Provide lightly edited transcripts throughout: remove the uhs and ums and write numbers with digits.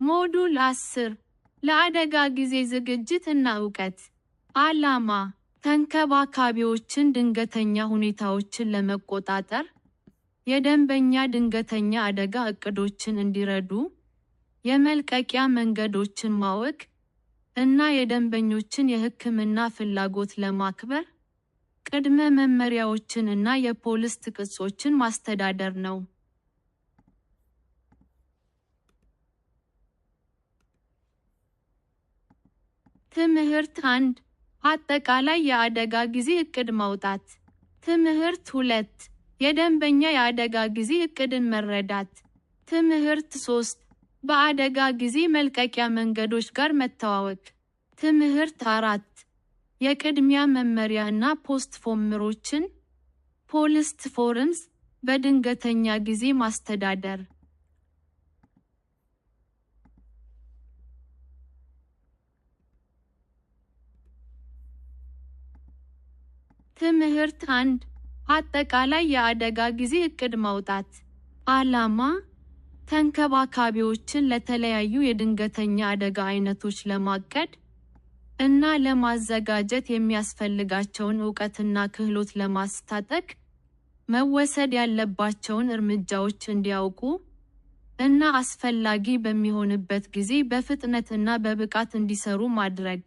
ሞዱል 10 ለአደጋ ጊዜ ዝግጅት እና ዕውቀት። ዓላማ ተንከባካቢዎችን ድንገተኛ ሁኔታዎችን ለመቆጣጠር፣ የደንበኛ ድንገተኛ አደጋ ዕቅዶችን እንዲረዱ፣ የመልቀቂያ መንገዶችን ማወቅ እና የደንበኞችን የሕክምና ፍላጎት ለማክበር ቅድመ መመሪያዎችን እና የፖሊስ ቅጾችን ማስተዳደር ነው። ትምህርት 1 አጠቃላይ የአደጋ ጊዜ ዕቅድ ማውጣት። ትምህርት 2 የደንበኛ የአደጋ ጊዜ ዕቅድን መረዳት። ትምህርት 3 በአደጋ ጊዜ መልቀቂያ መንገዶች ጋር መተዋወቅ። ትምህርት 4 የቅድሚያ መመሪያ እና ፖስት ፎርምሮችን ፖሊስ ፎርምስ በድንገተኛ ጊዜ ማስተዳደር። ትምህርት 1 አጠቃላይ የአደጋ ጊዜ ዕቅድ ማውጣት። ዓላማ ተንከባካቢዎችን ለተለያዩ የድንገተኛ አደጋ አይነቶች ለማቀድ እና ለማዘጋጀት የሚያስፈልጋቸውን ዕውቀትና ክህሎት ለማስታጠቅ፣ መወሰድ ያለባቸውን እርምጃዎች እንዲያውቁ እና አስፈላጊ በሚሆንበት ጊዜ በፍጥነትና በብቃት እንዲሰሩ ማድረግ።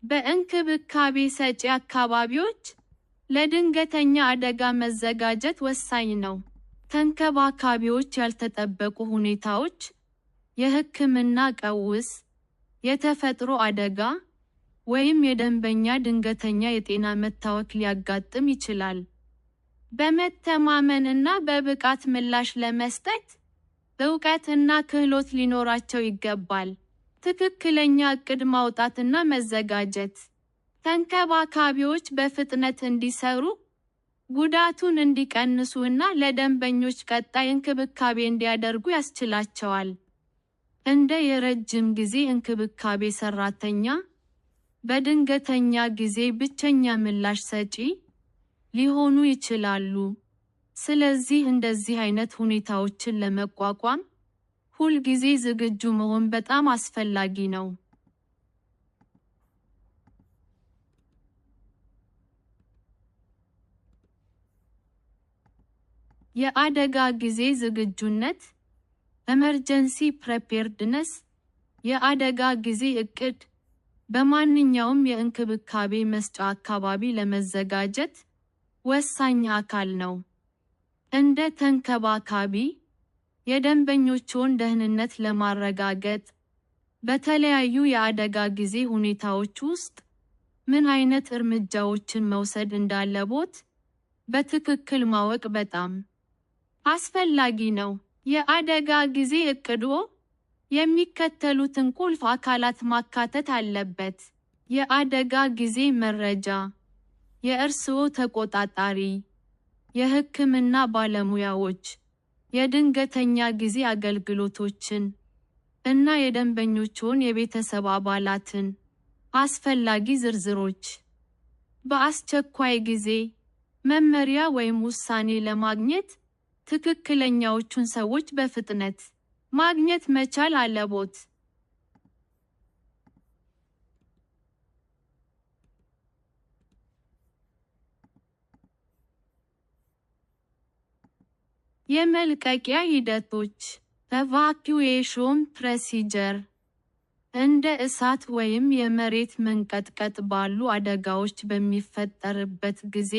በእንክብካቤ ሰጪ አካባቢዎች ለድንገተኛ አደጋ መዘጋጀት ወሳኝ ነው። ተንከባካቢዎች ያልተጠበቁ ሁኔታዎች፣ የሕክምና ቀውስ፣ የተፈጥሮ አደጋ፣ ወይም የደንበኛ ድንገተኛ የጤና መታወክ ሊያጋጥም ይችላል። በመተማመን እና በብቃት ምላሽ ለመስጠት ዕውቀት እና ክህሎት ሊኖራቸው ይገባል። ትክክለኛ ዕቅድ ማውጣት እና መዘጋጀት ተንከባካቢዎች በፍጥነት እንዲሰሩ፣ ጉዳቱን እንዲቀንሱ እና ለደንበኞች ቀጣይ እንክብካቤ እንዲያደርጉ ያስችላቸዋል። እንደ የረጅም ጊዜ እንክብካቤ ሰራተኛ፣ በድንገተኛ ጊዜ ብቸኛ ምላሽ ሰጪ ሊሆኑ ይችላሉ። ስለዚህ እንደዚህ አይነት ሁኔታዎችን ለመቋቋም ሁልጊዜ ዝግጁ መሆን በጣም አስፈላጊ ነው። የአደጋ ጊዜ ዝግጁነት (Emergency Preparedness) የአደጋ ጊዜ ዕቅድ በማንኛውም የእንክብካቤ መስጫ አካባቢ ለመዘጋጀት ወሳኝ አካል ነው። እንደ ተንከባካቢ፣ የደንበኞችዎን ደህንነት ለማረጋገጥ በተለያዩ የአደጋ ጊዜ ሁኔታዎች ውስጥ ምን አይነት እርምጃዎችን መውሰድ እንዳለቦት በትክክል ማወቅ በጣም አስፈላጊ ነው። የአደጋ ጊዜ ዕቅድዎ የሚከተሉትን ቁልፍ አካላት ማካተት አለበት። የአደጋ ጊዜ መረጃ፣ የእርስዎ ተቆጣጣሪ፣ የሕክምና ባለሙያዎች፣ የድንገተኛ ጊዜ አገልግሎቶችን እና የደንበኞችዎን የቤተሰብ አባላትን አስፈላጊ ዝርዝሮች። በአስቸኳይ ጊዜ መመሪያ ወይም ውሳኔ ለማግኘት ትክክለኛዎቹን ሰዎች በፍጥነት ማግኘት መቻል አለቦት። የመልቀቂያ ሂደቶች (Evacuation Procedure) እንደ እሳት ወይም የመሬት መንቀጥቀጥ ባሉ አደጋዎች በሚፈጠርበት ጊዜ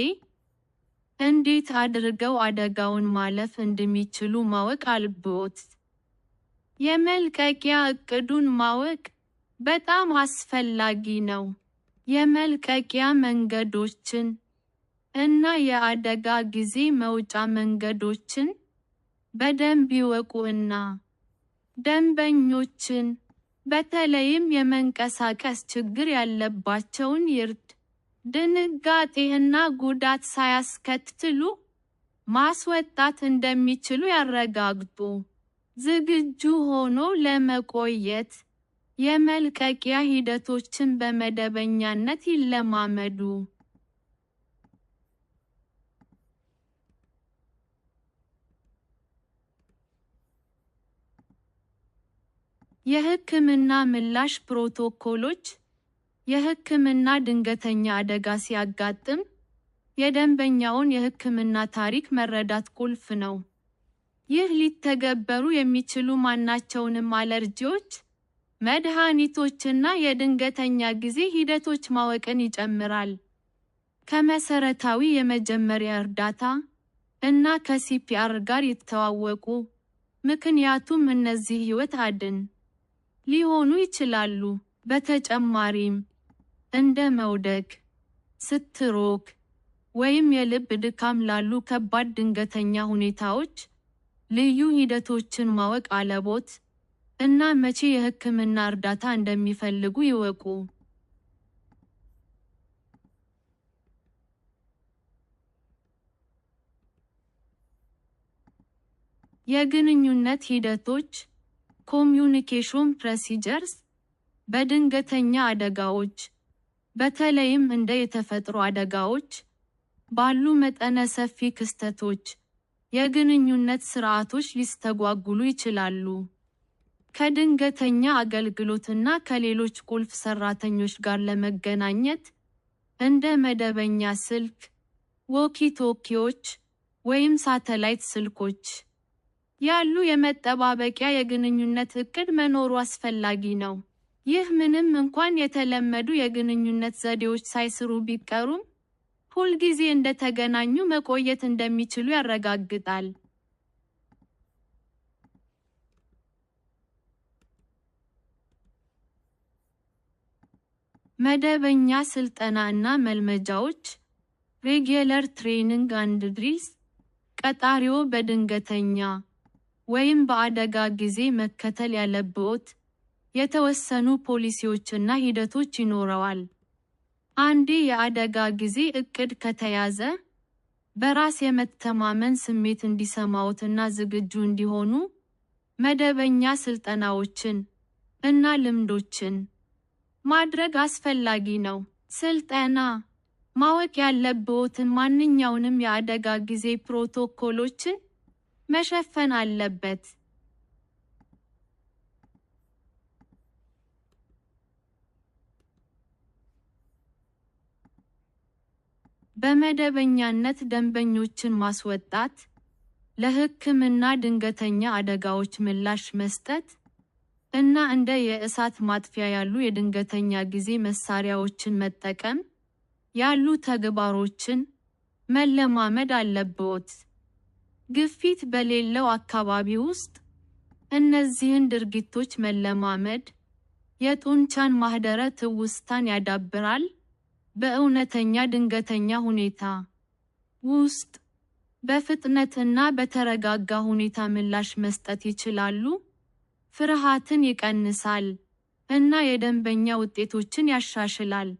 እንዴት አድርገው አደጋውን ማለፍ እንደሚችሉ ማወቅ አለብዎት። የመልቀቂያ ዕቅዱን ማወቅ በጣም አስፈላጊ ነው። የመልቀቂያ መንገዶችን እና የአደጋ ጊዜ መውጫ መንገዶችን በደንብ ይወቁ እና ደንበኞችን፣ በተለይም የመንቀሳቀስ ችግር ያለባቸውን ይርዱ። ድንጋጤ እና ጉዳት ሳያስከትሉ ማስወጣት እንደሚችሉ ያረጋግጡ። ዝግጁ ሆኖ ለመቆየት የመልቀቂያ ሂደቶችን በመደበኛነት ይለማመዱ። የሕክምና ምላሽ ፕሮቶኮሎች የሕክምና ድንገተኛ አደጋ ሲያጋጥም የደንበኛውን የሕክምና ታሪክ መረዳት ቁልፍ ነው። ይህ ሊተገበሩ የሚችሉ ማናቸውንም አለርጂዎች፣ መድኃኒቶችና የድንገተኛ ጊዜ ሂደቶች ማወቅን ይጨምራል። ከመሰረታዊ የመጀመሪያ እርዳታ እና ከሲፒአር ጋር ይተዋወቁ፣ ምክንያቱም እነዚህ ሕይወት አድን ሊሆኑ ይችላሉ። በተጨማሪም እንደ መውደቅ፣ ስትሮክ ወይም የልብ ድካም ላሉ ከባድ ድንገተኛ ሁኔታዎች ልዩ ሂደቶችን ማወቅ አለቦት እና መቼ የሕክምና እርዳታ እንደሚፈልጉ ይወቁ። የግንኙነት ሂደቶች ኮሚዩኒኬሽን ፕሮሲጀርስ በድንገተኛ አደጋዎች፣ በተለይም እንደ የተፈጥሮ አደጋዎች ባሉ መጠነ ሰፊ ክስተቶች፣ የግንኙነት ስርዓቶች ሊስተጓጉሉ ይችላሉ። ከድንገተኛ አገልግሎትና ከሌሎች ቁልፍ ሰራተኞች ጋር ለመገናኘት እንደ መደበኛ ስልክ፣ ዎኪ-ቶኪዎች ወይም ሳተላይት ስልኮች ያሉ የመጠባበቂያ የግንኙነት ዕቅድ መኖሩ አስፈላጊ ነው። ይህ ምንም እንኳን የተለመዱ የግንኙነት ዘዴዎች ሳይሰሩ ቢቀሩም ሁልጊዜ እንደተገናኙ መቆየት እንደሚችሉ ያረጋግጣል። መደበኛ ስልጠና እና መልመጃዎች ሬጉላር ትሬኒንግ አንድ ድሪልስ ቀጣሪዎ በድንገተኛ ወይም በአደጋ ጊዜ መከተል ያለብዎት የተወሰኑ ፖሊሲዎችና ሂደቶች ይኖረዋል። አንዴ የአደጋ ጊዜ ዕቅድ ከተያዘ በራስ የመተማመን ስሜት እንዲሰማዎትና ዝግጁ እንዲሆኑ መደበኛ ስልጠናዎችን እና ልምዶችን ማድረግ አስፈላጊ ነው። ስልጠና ማወቅ ያለብዎትን ማንኛውንም የአደጋ ጊዜ ፕሮቶኮሎችን መሸፈን አለበት። በመደበኛነት ደንበኞችን ማስወጣት፣ ለሕክምና ድንገተኛ አደጋዎች ምላሽ መስጠት እና እንደ የእሳት ማጥፊያ ያሉ የድንገተኛ ጊዜ መሳሪያዎችን መጠቀም ያሉ ተግባሮችን መለማመድ አለብዎት። ግፊት በሌለው አካባቢ ውስጥ እነዚህን ድርጊቶች መለማመድ የጡንቻን ማህደረ ትውስታን ያዳብራል። በእውነተኛ ድንገተኛ ሁኔታ ውስጥ በፍጥነትና በተረጋጋ ሁኔታ ምላሽ መስጠት ይችላሉ። ፍርሃትን ይቀንሳል እና የደንበኛ ውጤቶችን ያሻሽላል።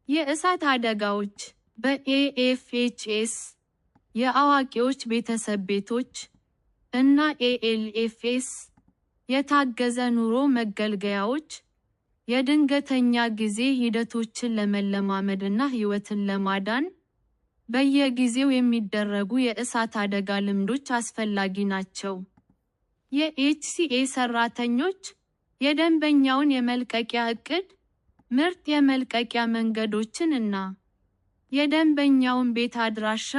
የእሳት አደጋዎች በኤኤፍኤችኤስ የአዋቂዎች ቤተሰብ ቤቶች እና ኤኤልኤፍኤስ የታገዘ ኑሮ መገልገያዎች የድንገተኛ ጊዜ ሂደቶችን ለመለማመድና ሕይወትን ለማዳን በየጊዜው የሚደረጉ የእሳት አደጋ ልምዶች አስፈላጊ ናቸው። የኤችሲኤ ሰራተኞች የደንበኛውን የመልቀቂያ ዕቅድ፣ ምርጥ የመልቀቂያ መንገዶችን እና የደንበኛውን ቤት አድራሻ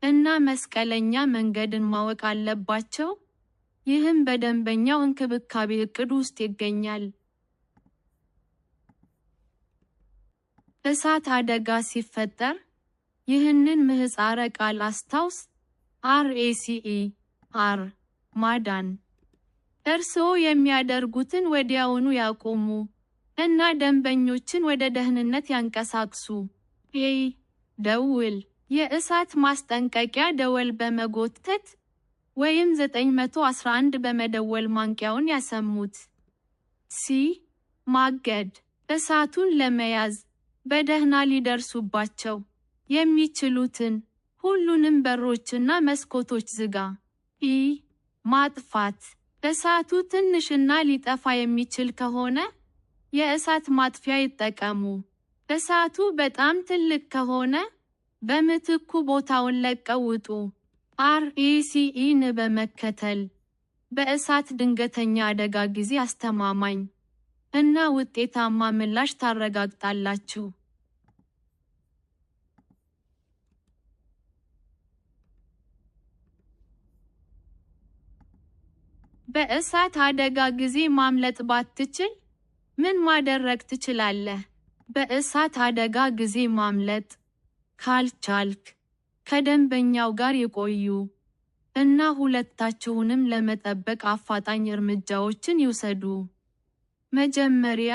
እና መስቀለኛ መንገድን ማወቅ አለባቸው። ይህም በደንበኛው እንክብካቤ ዕቅድ ውስጥ ይገኛል። እሳት አደጋ ሲፈጠር ይህንን ምህጻረ ቃል አስታውስ። RACE R ማዳን። እርስዎ የሚያደርጉትን ወዲያውኑ ያቆሙ እና ደንበኞችን ወደ ደህንነት ያንቀሳቅሱ። ደውል። የእሳት ማስጠንቀቂያ ደወል በመጎተት ወይም 911 በመደወል ማንቂያውን ያሰሙት። ማገድ። እሳቱን ለመያዝ በደህና ሊደርሱባቸው የሚችሉትን ሁሉንም በሮችና መስኮቶች ዝጋ። ማጥፋት። እሳቱ ትንሽና ሊጠፋ የሚችል ከሆነ የእሳት ማጥፊያ ይጠቀሙ። እሳቱ በጣም ትልቅ ከሆነ በምትኩ ቦታውን ለቀው ውጡ። RECEን በመከተል በእሳት ድንገተኛ አደጋ ጊዜ አስተማማኝ እና ውጤታማ ምላሽ ታረጋግጣላችሁ። በእሳት አደጋ ጊዜ ማምለጥ ባትችል ምን ማድረግ ትችላለህ? በእሳት አደጋ ጊዜ ማምለጥ ካልቻልክ፣ ከደንበኛው ጋር ይቆዩ እና ሁለታችሁንም ለመጠበቅ አፋጣኝ እርምጃዎችን ይውሰዱ። መጀመሪያ፣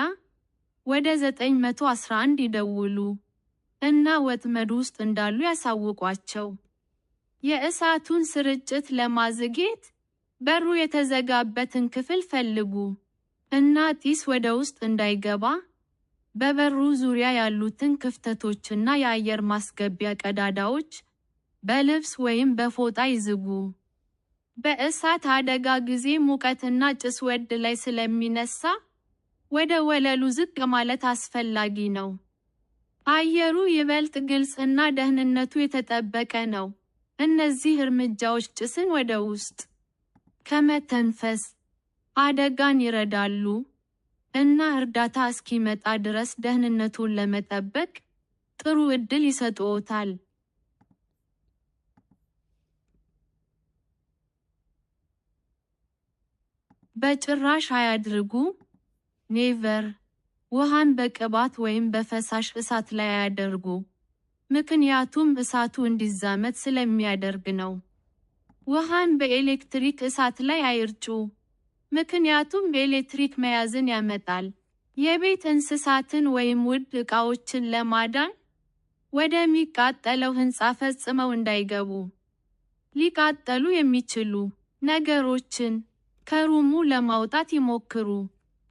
ወደ 911 ይደውሉ እና ወጥመድ ውስጥ እንዳሉ ያሳውቋቸው። የእሳቱን ስርጭት ለማዘግየት በሩ የተዘጋበትን ክፍል ፈልጉ እና ጢስ ወደ ውስጥ እንዳይገባ በበሩ ዙሪያ ያሉትን ክፍተቶችና የአየር ማስገቢያ ቀዳዳዎች በልብስ ወይም በፎጣ ይዝጉ። በእሳት አደጋ ጊዜ ሙቀትና ጭስ ወደ ላይ ስለሚነሳ ወደ ወለሉ ዝቅ ማለት አስፈላጊ ነው። አየሩ ይበልጥ ግልጽ እና ደህንነቱ የተጠበቀ ነው። እነዚህ እርምጃዎች ጭስን ወደ ውስጥ ከመተንፈስ አደጋን ይረዳሉ እና እርዳታ እስኪመጣ ድረስ ደህንነቱን ለመጠበቅ ጥሩ ዕድል ይሰጥዎታል። በጭራሽ አያድርጉ። ኔቨር ውሃን በቅባት ወይም በፈሳሽ እሳት ላይ አያደርጉ፣ ምክንያቱም እሳቱ እንዲዛመት ስለሚያደርግ ነው። ውሃን በኤሌክትሪክ እሳት ላይ አይርጩ፣ ምክንያቱም ኤሌክትሪክ መያዝን ያመጣል። የቤት እንስሳትን ወይም ውድ ዕቃዎችን ለማዳን ወደሚቃጠለው ሕንፃ ፈጽመው እንዳይገቡ። ሊቃጠሉ የሚችሉ ነገሮችን ከሩሙ ለማውጣት ይሞክሩ።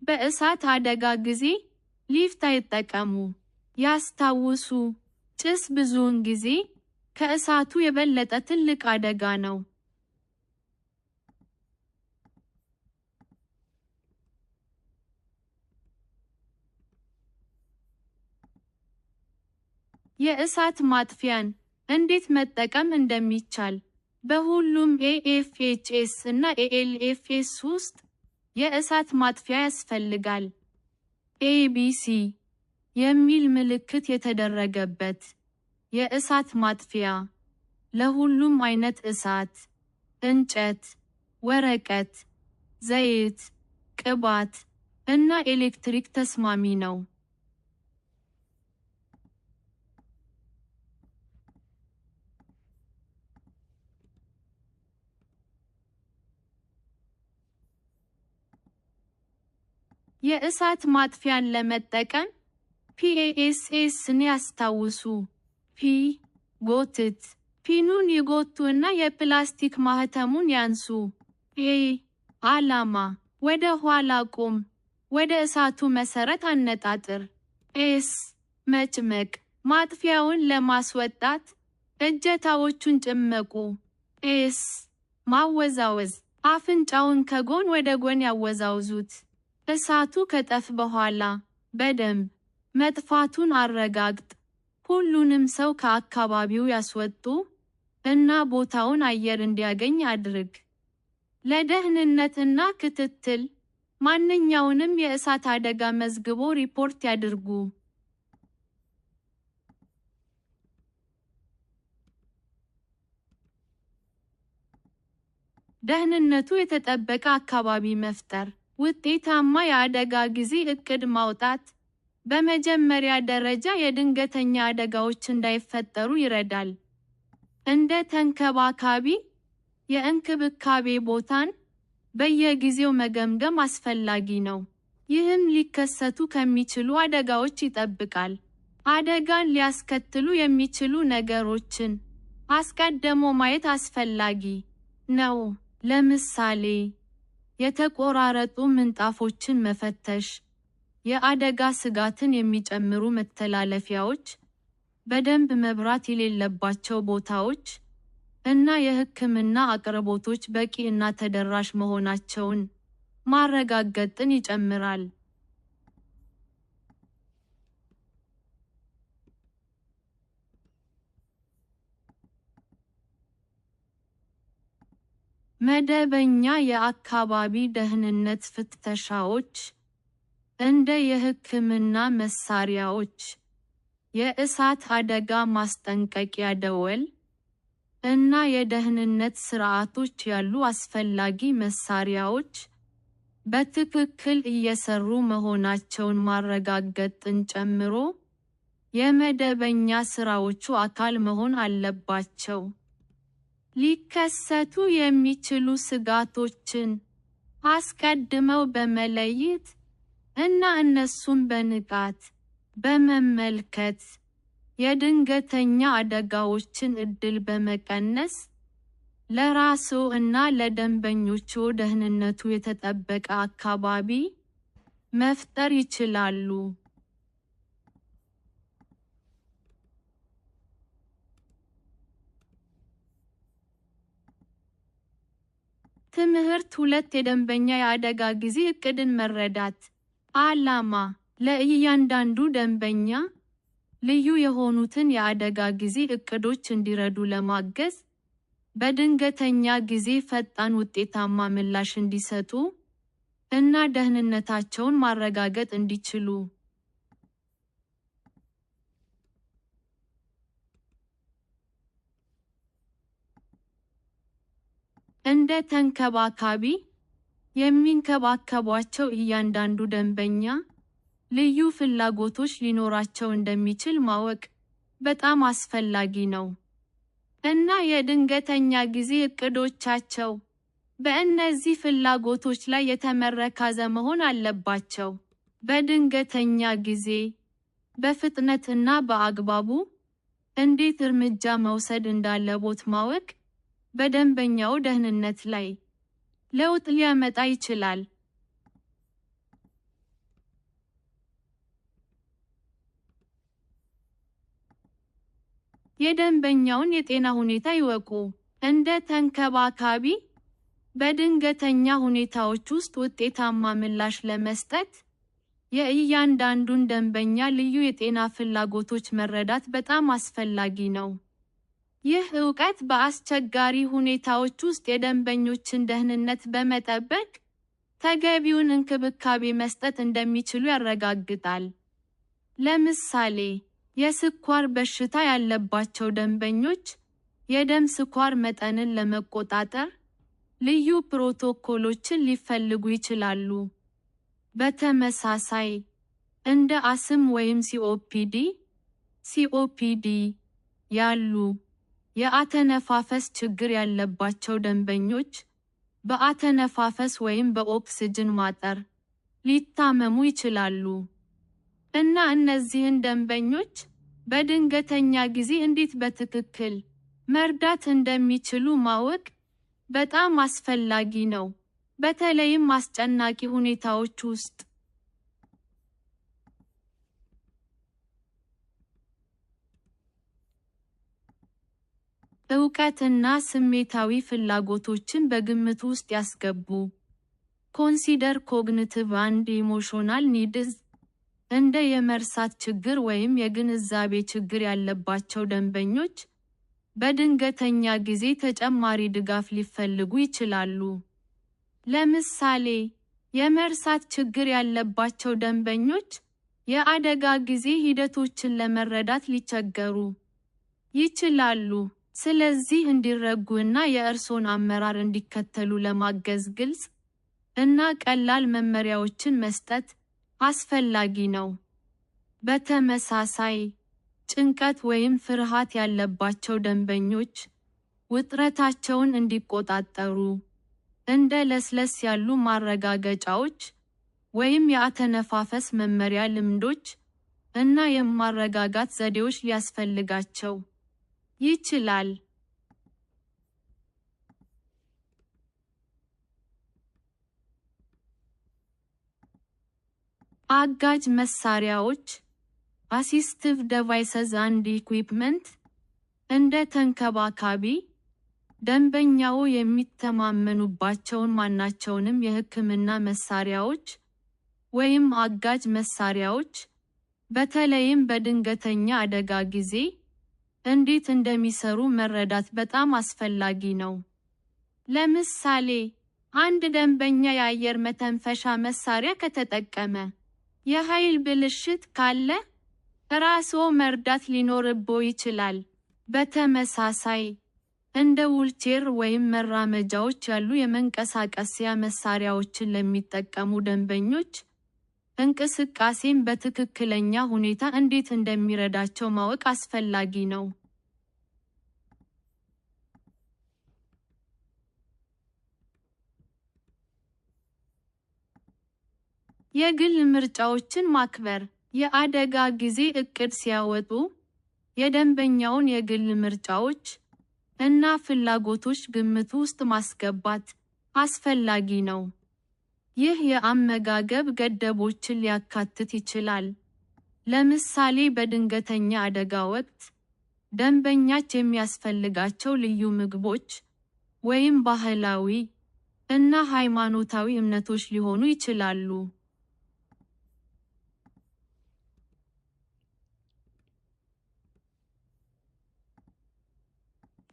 በእሳት አደጋ ጊዜ ሊፍት አይጠቀሙ። ያስታውሱ፣ ጭስ ብዙውን ጊዜ ከእሳቱ የበለጠ ትልቅ አደጋ ነው። የእሳት ማጥፊያን እንዴት መጠቀም እንደሚቻል በሁሉም AFHS እና ALFS ውስጥ የእሳት ማጥፊያ ያስፈልጋል። ABC የሚል ምልክት የተደረገበት የእሳት ማጥፊያ ለሁሉም አይነት እሳት፣ እንጨት፣ ወረቀት፣ ዘይት፣ ቅባት እና ኤሌክትሪክ ተስማሚ ነው። የእሳት ማጥፊያን ለመጠቀም PASSን ያስታውሱ። ፒ ጎትት፣ ፒኑን ይጎቱ እና የፕላስቲክ ማህተሙን ያንሱ። ኤ ዓላማ፣ ወደ ኋላ ቁም፣ ወደ እሳቱ መሰረት አነጣጥር። ኤስ መጭመቅ፣ ማጥፊያውን ለማስወጣት እጀታዎቹን ጭመቁ። ኤስ ማወዛወዝ፣ አፍንጫውን ከጎን ወደ ጎን ያወዛውዙት። እሳቱ ከጠፍ በኋላ በደንብ መጥፋቱን አረጋግጥ። ሁሉንም ሰው ከአካባቢው ያስወጡ እና ቦታውን አየር እንዲያገኝ አድርግ። ለደህንነት እና ክትትል ማንኛውንም የእሳት አደጋ መዝግቦ ሪፖርት ያድርጉ። ደህንነቱ የተጠበቀ አካባቢ መፍጠር። ውጤታማ የአደጋ ጊዜ እቅድ ማውጣት በመጀመሪያ ደረጃ የድንገተኛ አደጋዎች እንዳይፈጠሩ ይረዳል። እንደ ተንከባካቢ የእንክብካቤ ቦታን በየጊዜው መገምገም አስፈላጊ ነው። ይህም ሊከሰቱ ከሚችሉ አደጋዎች ይጠብቃል። አደጋን ሊያስከትሉ የሚችሉ ነገሮችን አስቀድሞ ማየት አስፈላጊ ነው። ለምሳሌ የተቆራረጡ ምንጣፎችን መፈተሽ፣ የአደጋ ስጋትን የሚጨምሩ መተላለፊያዎች፣ በደንብ መብራት የሌለባቸው ቦታዎች እና የሕክምና አቅርቦቶች በቂ እና ተደራሽ መሆናቸውን ማረጋገጥን ይጨምራል። መደበኛ የአካባቢ ደህንነት ፍተሻዎች እንደ የሕክምና መሳሪያዎች፣ የእሳት አደጋ ማስጠንቀቂያ ደወል እና የደህንነት ስርዓቶች ያሉ አስፈላጊ መሳሪያዎች በትክክል እየሰሩ መሆናቸውን ማረጋገጥን ጨምሮ የመደበኛ ስራዎቹ አካል መሆን አለባቸው። ሊከሰቱ የሚችሉ ስጋቶችን አስቀድመው በመለየት እና እነሱን በንቃት በመመልከት የድንገተኛ አደጋዎችን ዕድል በመቀነስ ለራስዎ እና ለደንበኞችዎ ደህንነቱ የተጠበቀ አካባቢ መፍጠር ይችላሉ። ትምህርት 2 የደንበኛ የአደጋ ጊዜ ዕቅድን መረዳት። ዓላማ: ለእያንዳንዱ ደንበኛ ልዩ የሆኑትን የአደጋ ጊዜ ዕቅዶች እንዲረዱ ለማገዝ፣ በድንገተኛ ጊዜ ፈጣን ውጤታማ ምላሽ እንዲሰጡ እና ደህንነታቸውን ማረጋገጥ እንዲችሉ። እንደ ተንከባካቢ፣ የሚንከባከቧቸው እያንዳንዱ ደንበኛ ልዩ ፍላጎቶች ሊኖራቸው እንደሚችል ማወቅ በጣም አስፈላጊ ነው፣ እና የድንገተኛ ጊዜ ዕቅዶቻቸው በእነዚህ ፍላጎቶች ላይ የተመረኮዘ መሆን አለባቸው። በድንገተኛ ጊዜ በፍጥነት እና በአግባቡ እንዴት እርምጃ መውሰድ እንዳለቦት ማወቅ በደንበኛው ደህንነት ላይ ለውጥ ሊያመጣ ይችላል። የደንበኛውን የጤና ሁኔታ ይወቁ። እንደ ተንከባካቢ፣ በድንገተኛ ሁኔታዎች ውስጥ ውጤታማ ምላሽ ለመስጠት የእያንዳንዱን ደንበኛ ልዩ የጤና ፍላጎቶች መረዳት በጣም አስፈላጊ ነው። ይህ ዕውቀት በአስቸጋሪ ሁኔታዎች ውስጥ የደንበኞችን ደህንነት በመጠበቅ ተገቢውን እንክብካቤ መስጠት እንደሚችሉ ያረጋግጣል። ለምሳሌ፣ የስኳር በሽታ ያለባቸው ደንበኞች የደም ስኳር መጠንን ለመቆጣጠር ልዩ ፕሮቶኮሎችን ሊፈልጉ ይችላሉ። በተመሳሳይ፣ እንደ አስም ወይም ሲኦፒዲ ያሉ የአተነፋፈስ ችግር ያለባቸው ደንበኞች በአተነፋፈስ ወይም በኦክስጅን ማጠር ሊታመሙ ይችላሉ፣ እና እነዚህን ደንበኞች በድንገተኛ ጊዜ እንዴት በትክክል መርዳት እንደሚችሉ ማወቅ በጣም አስፈላጊ ነው፣ በተለይም አስጨናቂ ሁኔታዎች ውስጥ። ዕውቀትና ስሜታዊ ፍላጎቶችን በግምት ውስጥ ያስገቡ። ኮንሲደር ኮግኒቲቭ አንድ ኢሞሽናል ኒድስ እንደ የመርሳት ችግር ወይም የግንዛቤ ችግር ያለባቸው ደንበኞች በድንገተኛ ጊዜ ተጨማሪ ድጋፍ ሊፈልጉ ይችላሉ። ለምሳሌ፣ የመርሳት ችግር ያለባቸው ደንበኞች የአደጋ ጊዜ ሂደቶችን ለመረዳት ሊቸገሩ ይችላሉ። ስለዚህ እንዲረጉ እና የእርስዎን አመራር እንዲከተሉ ለማገዝ ግልጽ እና ቀላል መመሪያዎችን መስጠት አስፈላጊ ነው። በተመሳሳይ፣ ጭንቀት ወይም ፍርሃት ያለባቸው ደንበኞች ውጥረታቸውን እንዲቆጣጠሩ እንደ ለስለስ ያሉ ማረጋገጫዎች ወይም የአተነፋፈስ መመሪያ ልምዶች እና የማረጋጋት ዘዴዎች ሊያስፈልጋቸው ይችላል። አጋዥ መሳሪያዎች አሲስቲቭ ዲቫይስስ አንድ ኢኩዊፕመንት እንደ ተንከባካቢ፣ ደንበኛው የሚተማመኑባቸውን ማናቸውንም የሕክምና መሳሪያዎች ወይም አጋዥ መሳሪያዎች፣ በተለይም በድንገተኛ አደጋ ጊዜ እንዴት እንደሚሰሩ መረዳት በጣም አስፈላጊ ነው። ለምሳሌ አንድ ደንበኛ የአየር መተንፈሻ መሳሪያ ከተጠቀመ የኃይል ብልሽት ካለ ራስዎ መርዳት ሊኖርብዎ ይችላል። በተመሳሳይ እንደ ዊልቼር ወይም መራመጃዎች ያሉ የመንቀሳቀስያ መሳሪያዎችን ለሚጠቀሙ ደንበኞች እንቅስቃሴን በትክክለኛ ሁኔታ እንዴት እንደሚረዳቸው ማወቅ አስፈላጊ ነው። የግል ምርጫዎችን ማክበር። የአደጋ ጊዜ እቅድ ሲያወጡ የደንበኛውን የግል ምርጫዎች እና ፍላጎቶች ግምት ውስጥ ማስገባት አስፈላጊ ነው። ይህ የአመጋገብ ገደቦችን ሊያካትት ይችላል። ለምሳሌ በድንገተኛ አደጋ ወቅት ደንበኛች የሚያስፈልጋቸው ልዩ ምግቦች ወይም ባህላዊ እና ሃይማኖታዊ እምነቶች ሊሆኑ ይችላሉ።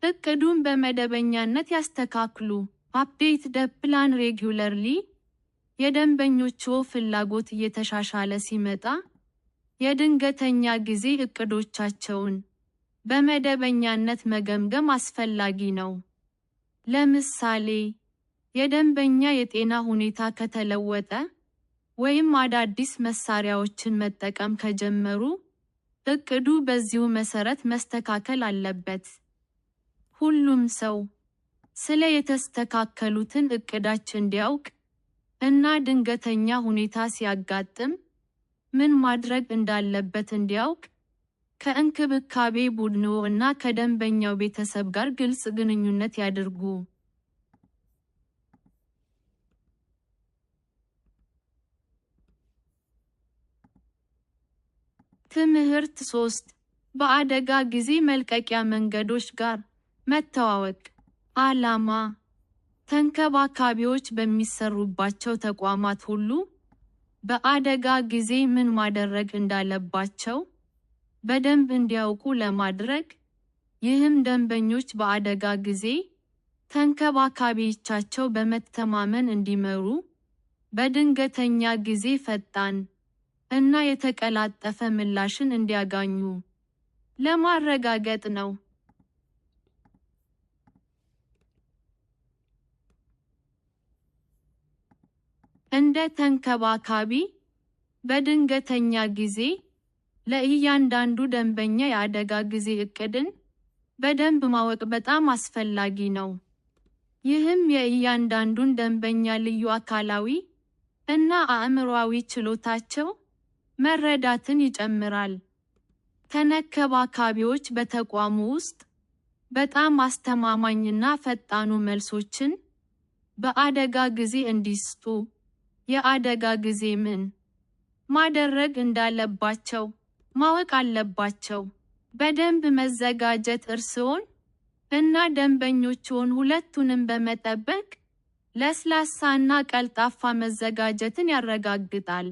እቅዱን በመደበኛነት ያስተካክሉ። አፕዴት ደ ፕላን ሬጉላርሊ። የደንበኞችዎ ፍላጎት እየተሻሻለ ሲመጣ የድንገተኛ ጊዜ እቅዶቻቸውን በመደበኛነት መገምገም አስፈላጊ ነው። ለምሳሌ የደንበኛ የጤና ሁኔታ ከተለወጠ ወይም አዳዲስ መሳሪያዎችን መጠቀም ከጀመሩ እቅዱ በዚሁ መሰረት መስተካከል አለበት። ሁሉም ሰው ስለ የተስተካከሉትን እቅዳች እንዲያውቅ እና ድንገተኛ ሁኔታ ሲያጋጥም ምን ማድረግ እንዳለበት እንዲያውቅ ከእንክብካቤ ቡድንዎ እና ከደንበኛው ቤተሰብ ጋር ግልጽ ግንኙነት ያድርጉ። ትምህርት 3 በአደጋ ጊዜ መልቀቂያ መንገዶች ጋር መተዋወቅ። ዓላማ ተንከባካቢዎች በሚሰሩባቸው ተቋማት ሁሉ በአደጋ ጊዜ ምን ማድረግ እንዳለባቸው በደንብ እንዲያውቁ ለማድረግ፣ ይህም ደንበኞች በአደጋ ጊዜ ተንከባካቢዎቻቸው በመተማመን እንዲመሩ፣ በድንገተኛ ጊዜ ፈጣን እና የተቀላጠፈ ምላሽን እንዲያገኙ ለማረጋገጥ ነው። እንደ ተንከባካቢ በድንገተኛ ጊዜ ለእያንዳንዱ ደንበኛ የአደጋ ጊዜ እቅድን በደንብ ማወቅ በጣም አስፈላጊ ነው። ይህም የእያንዳንዱን ደንበኛ ልዩ አካላዊ እና አእምሯዊ ችሎታቸው መረዳትን ይጨምራል። ተንከባካቢዎች በተቋሙ ውስጥ በጣም አስተማማኝና ፈጣኑ መልሶችን በአደጋ ጊዜ እንዲሰጡ፣ የአደጋ ጊዜ ምን ማድረግ እንዳለባቸው ማወቅ አለባቸው። በደንብ መዘጋጀት እርስዎን እና ደንበኞችዎን ሁለቱንም በመጠበቅ ለስላሳ እና ቀልጣፋ መዘጋጀትን ያረጋግጣል።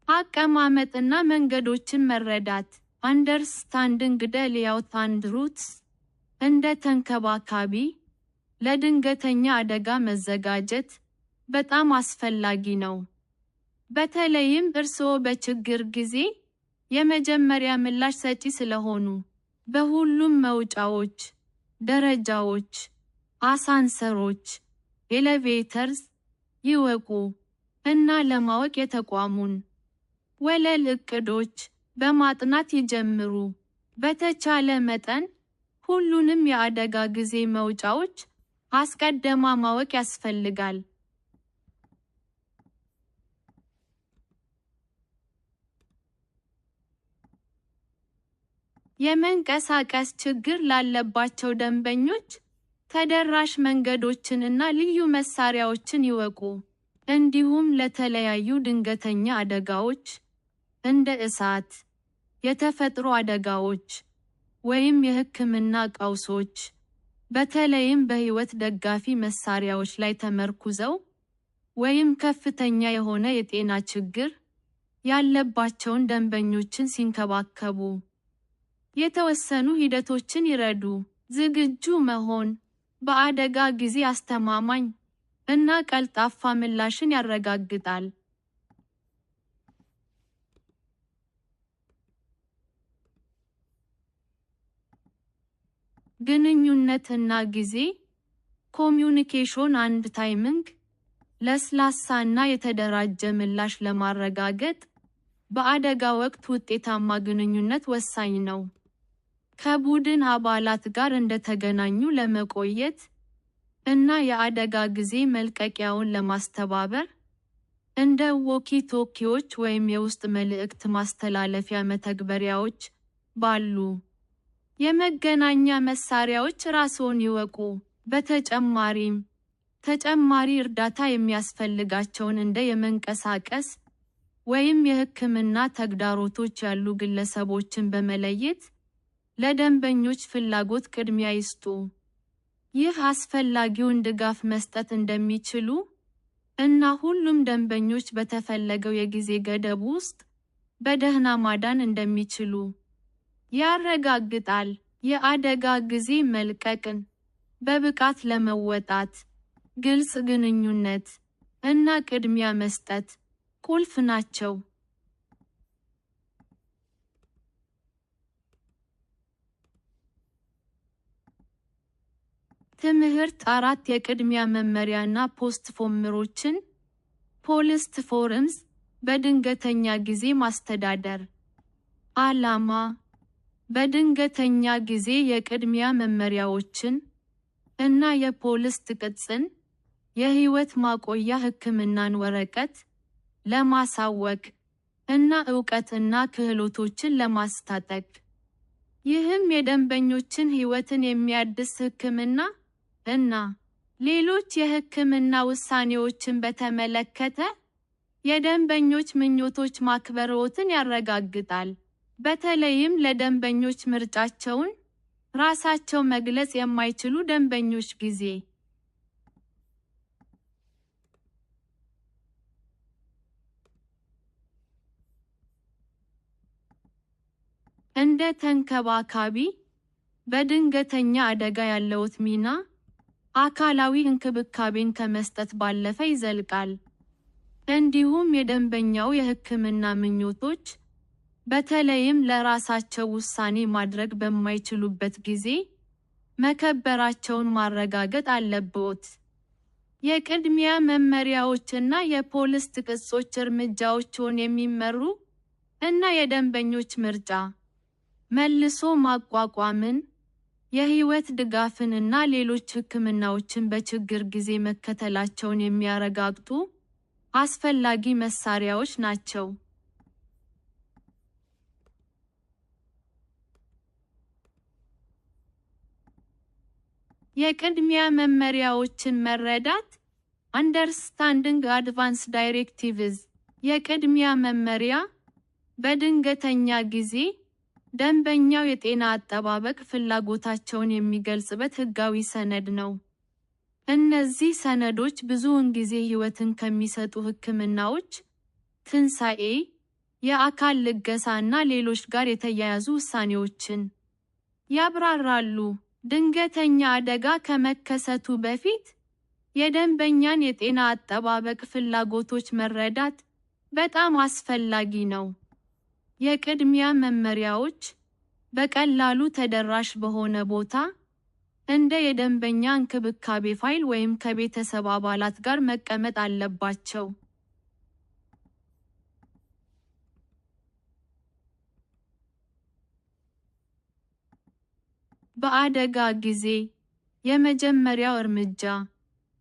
አቀማመጥና መንገዶችን መረዳት። አንደርስታንዲንግ ደ ሌአውት ኤንድ ሩትስ። እንደ ተንከባካቢ ለድንገተኛ አደጋ መዘጋጀት በጣም አስፈላጊ ነው። በተለይም እርስዎ በችግር ጊዜ የመጀመሪያ ምላሽ ሰጪ ስለሆኑ። በሁሉም መውጫዎች፣ ደረጃዎች፣ አሳንሰሮች፣ ኤሌቬተርስ ይወቁ እና ለማወቅ የተቋሙን ወለል እቅዶች በማጥናት ይጀምሩ። በተቻለ መጠን ሁሉንም የአደጋ ጊዜ መውጫዎች አስቀድማ ማወቅ ያስፈልጋል። የመንቀሳቀስ ችግር ላለባቸው ደንበኞች ተደራሽ መንገዶችን እና ልዩ መሳሪያዎችን ይወቁ። እንዲሁም ለተለያዩ ድንገተኛ አደጋዎች እንደ እሳት፣ የተፈጥሮ አደጋዎች ወይም የሕክምና ቀውሶች፣ በተለይም በሕይወት ደጋፊ መሳሪያዎች ላይ ተመርኩዘው ወይም ከፍተኛ የሆነ የጤና ችግር ያለባቸውን ደንበኞችን ሲንከባከቡ፣ የተወሰኑ ሂደቶችን ይረዱ። ዝግጁ መሆን በአደጋ ጊዜ አስተማማኝ እና ቀልጣፋ ምላሽን ያረጋግጣል። ግንኙነት እና ጊዜ ኮሚዩኒኬሽን አንድ ታይሚንግ ለስላሳ እና የተደራጀ ምላሽ ለማረጋገጥ በአደጋ ወቅት ውጤታማ ግንኙነት ወሳኝ ነው። ከቡድን አባላት ጋር እንደተገናኙ ለመቆየት እና የአደጋ ጊዜ መልቀቂያውን ለማስተባበር እንደ ዎኪ-ቶኪዎች ወይም የውስጥ መልእክት ማስተላለፊያ መተግበሪያዎች ባሉ የመገናኛ መሳሪያዎች ራስዎን ይወቁ። በተጨማሪም ተጨማሪ እርዳታ የሚያስፈልጋቸውን እንደ የመንቀሳቀስ ወይም የሕክምና ተግዳሮቶች ያሉ ግለሰቦችን በመለየት ለደንበኞች ፍላጎት ቅድሚያ ይስጡ። ይህ አስፈላጊውን ድጋፍ መስጠት እንደሚችሉ እና ሁሉም ደንበኞች በተፈለገው የጊዜ ገደብ ውስጥ በደህና ማዳን እንደሚችሉ ያረጋግጣል። የአደጋ ጊዜ መልቀቅን በብቃት ለመወጣት ግልጽ ግንኙነት እና ቅድሚያ መስጠት ቁልፍ ናቸው። ትምህርት 4 የቅድሚያ መመሪያና ፖስት ፎርምሮችን ፖስት ፎርምስ በድንገተኛ ጊዜ ማስተዳደር። ዓላማ በድንገተኛ ጊዜ የቅድሚያ መመሪያዎችን እና የፖስት ቅጽን የህይወት ማቆያ ሕክምናን ወረቀት ለማሳወቅ እና ዕውቀትና ክህሎቶችን ለማስታጠቅ። ይህም የደንበኞችን ሕይወትን የሚያድስ ሕክምና እና ሌሎች የሕክምና ውሳኔዎችን በተመለከተ የደንበኞች ምኞቶች ማክበርዎትን ያረጋግጣል። በተለይም ለደንበኞች ምርጫቸውን ራሳቸው መግለጽ የማይችሉ ደንበኞች ጊዜ። እንደ ተንከባካቢ በድንገተኛ አደጋ ያለዎት ሚና አካላዊ እንክብካቤን ከመስጠት ባለፈ ይዘልቃል። እንዲሁም የደንበኛው የሕክምና ምኞቶች በተለይም ለራሳቸው ውሳኔ ማድረግ በማይችሉበት ጊዜ መከበራቸውን ማረጋገጥ አለብዎት። የቅድሚያ መመሪያዎችና የፖስት ቅጾች እርምጃዎችን የሚመሩ እና የደንበኞች ምርጫ መልሶ ማቋቋምን፣ የህይወት ድጋፍን እና ሌሎች ሕክምናዎችን በችግር ጊዜ መከተላቸውን የሚያረጋግጡ አስፈላጊ መሳሪያዎች ናቸው። የቅድሚያ መመሪያዎችን መረዳት አንደርስታንዲንግ አድቫንስ ዳይሬክቲቭስ። የቅድሚያ መመሪያ በድንገተኛ ጊዜ ደንበኛው የጤና አጠባበቅ ፍላጎታቸውን የሚገልጽበት ሕጋዊ ሰነድ ነው። እነዚህ ሰነዶች ብዙውን ጊዜ ሕይወትን ከሚሰጡ ሕክምናዎች፣ ትንሣኤ፣ የአካል ልገሳ እና ሌሎች ጋር የተያያዙ ውሳኔዎችን ያብራራሉ። ድንገተኛ አደጋ ከመከሰቱ በፊት የደንበኛን የጤና አጠባበቅ ፍላጎቶች መረዳት በጣም አስፈላጊ ነው። የቅድሚያ መመሪያዎች በቀላሉ ተደራሽ በሆነ ቦታ እንደ የደንበኛ እንክብካቤ ፋይል ወይም ከቤተሰብ አባላት ጋር መቀመጥ አለባቸው። በአደጋ ጊዜ የመጀመሪያው እርምጃ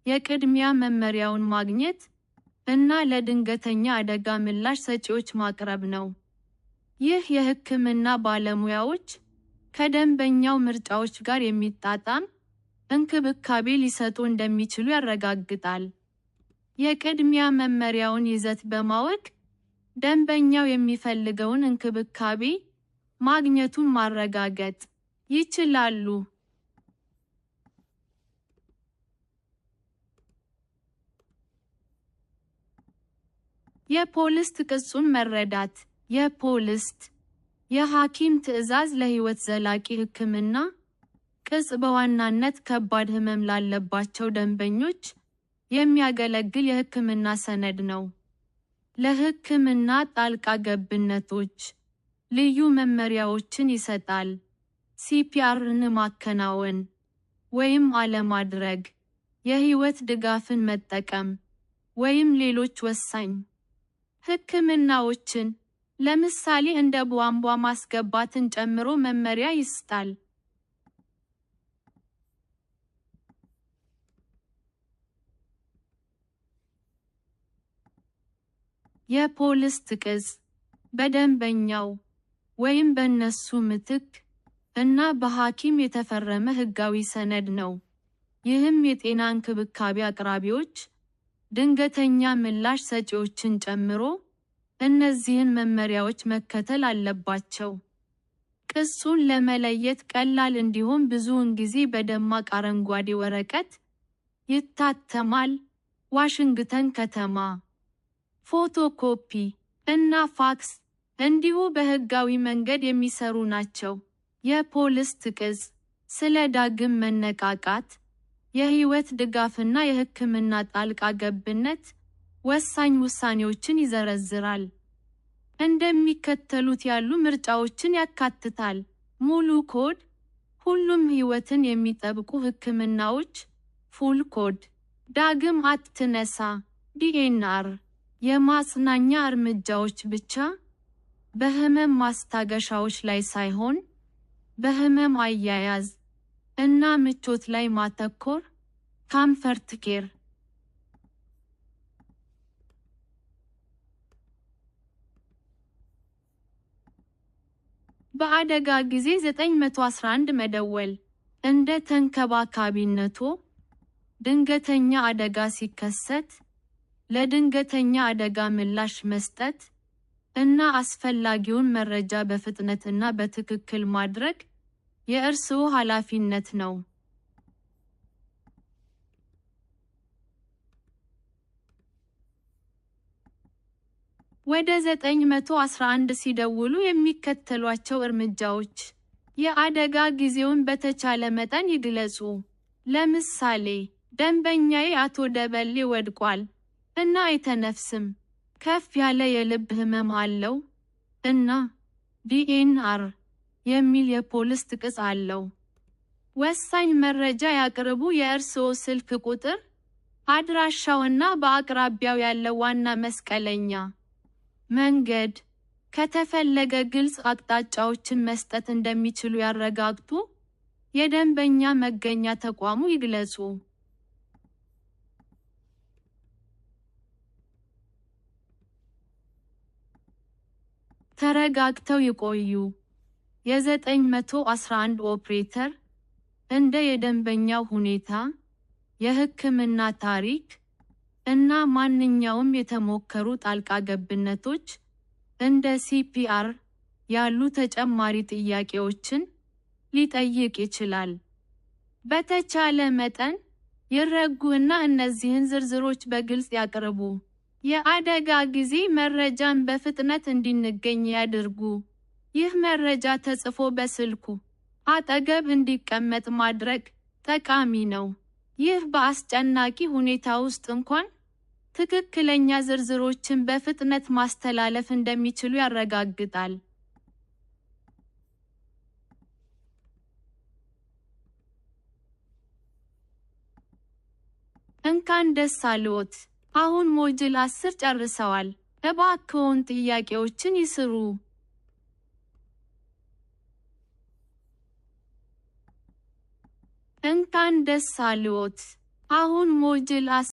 የቅድሚያ መመሪያውን ማግኘት እና ለድንገተኛ አደጋ ምላሽ ሰጪዎች ማቅረብ ነው። ይህ የሕክምና ባለሙያዎች ከደንበኛው ምርጫዎች ጋር የሚጣጣም እንክብካቤ ሊሰጡ እንደሚችሉ ያረጋግጣል። የቅድሚያ መመሪያውን ይዘት በማወቅ ደንበኛው የሚፈልገውን እንክብካቤ ማግኘቱን ማረጋገጥ ይችላሉ። የፖሊስት ቅጹን መረዳት። የፖሊስት የሐኪም ትዕዛዝ ለሕይወት ዘላቂ ሕክምና ቅጽ በዋናነት ከባድ ሕመም ላለባቸው ደንበኞች የሚያገለግል የሕክምና ሰነድ ነው። ለሕክምና ጣልቃ ገብነቶች ልዩ መመሪያዎችን ይሰጣል። ሲፒአርን ማከናወን ወይም አለማድረግ፣ የሕይወት ድጋፍን መጠቀም፣ ወይም ሌሎች ወሳኝ ሕክምናዎችን ለምሳሌ እንደ ቧንቧ ማስገባትን ጨምሮ መመሪያ ይሰጣል። የፖሊስት ቅጽ በደንበኛው ወይም በእነሱ ምትክ እና በሐኪም የተፈረመ ሕጋዊ ሰነድ ነው። ይህም የጤና እንክብካቤ አቅራቢዎች፣ ድንገተኛ ምላሽ ሰጪዎችን ጨምሮ እነዚህን መመሪያዎች መከተል አለባቸው። ቅጹን ለመለየት ቀላል እንዲሆን ብዙውን ጊዜ በደማቅ አረንጓዴ ወረቀት ይታተማል። ዋሽንግተን ከተማ ፎቶኮፒ እና ፋክስ እንዲሁ በሕጋዊ መንገድ የሚሰሩ ናቸው። የፖሊስት ቅጽ ስለ ዳግም መነቃቃት፣ የሕይወት ድጋፍና የሕክምና ጣልቃ ገብነት ወሳኝ ውሳኔዎችን ይዘረዝራል። እንደሚከተሉት ያሉ ምርጫዎችን ያካትታል። ሙሉ ኮድ፣ ሁሉም ሕይወትን የሚጠብቁ ሕክምናዎች፣ ፉል ኮድ፣ ዳግም አትነሳ፣ ዲኤንአር፣ የማጽናኛ እርምጃዎች ብቻ፣ በህመም ማስታገሻዎች ላይ ሳይሆን በህመም አያያዝ እና ምቾት ላይ ማተኮር፣ ካምፈርት ኬር። በአደጋ ጊዜ 911 መደወል። እንደ ተንከባካቢነቶ ድንገተኛ አደጋ ሲከሰት ለድንገተኛ አደጋ ምላሽ መስጠት እና አስፈላጊውን መረጃ በፍጥነትና በትክክል ማድረግ የእርስዎ ኃላፊነት ነው። ወደ 911 ሲደውሉ የሚከተሏቸው እርምጃዎች። የአደጋ ጊዜውን በተቻለ መጠን ይግለጹ። ለምሳሌ፣ ደንበኛዬ አቶ ደበሌ ወድቋል እና አይተነፍስም፣ ከፍ ያለ የልብ ህመም አለው እና ዲኤንአር የሚል የፖሊስ ቅጽ አለው። ወሳኝ መረጃ ያቅርቡ። የእርስዎ ስልክ ቁጥር፣ አድራሻውና በአቅራቢያው ያለ ዋና መስቀለኛ መንገድ። ከተፈለገ ግልጽ አቅጣጫዎችን መስጠት እንደሚችሉ ያረጋግጡ። የደንበኛ መገኛ ተቋሙ ይግለጹ። ተረጋግተው ይቆዩ። የ911 ኦፕሬተር እንደ የደንበኛው ሁኔታ፣ የሕክምና ታሪክ እና ማንኛውም የተሞከሩ ጣልቃ ገብነቶች እንደ ሲፒአር ያሉ ተጨማሪ ጥያቄዎችን ሊጠይቅ ይችላል። በተቻለ መጠን ይረጉ እና እነዚህን ዝርዝሮች በግልጽ ያቅርቡ። የአደጋ ጊዜ መረጃን በፍጥነት እንዲገኝ ያድርጉ። ይህ መረጃ ተጽፎ በስልኩ አጠገብ እንዲቀመጥ ማድረግ ጠቃሚ ነው። ይህ በአስጨናቂ ሁኔታ ውስጥ እንኳን ትክክለኛ ዝርዝሮችን በፍጥነት ማስተላለፍ እንደሚችሉ ያረጋግጣል። እንኳን ደስ አለዎት! አሁን ሞጁል 10 ጨርሰዋል። እባክዎን ጥያቄዎችን ይስሩ። እንኳን ደስ አለዎት! አሁን ሞጁል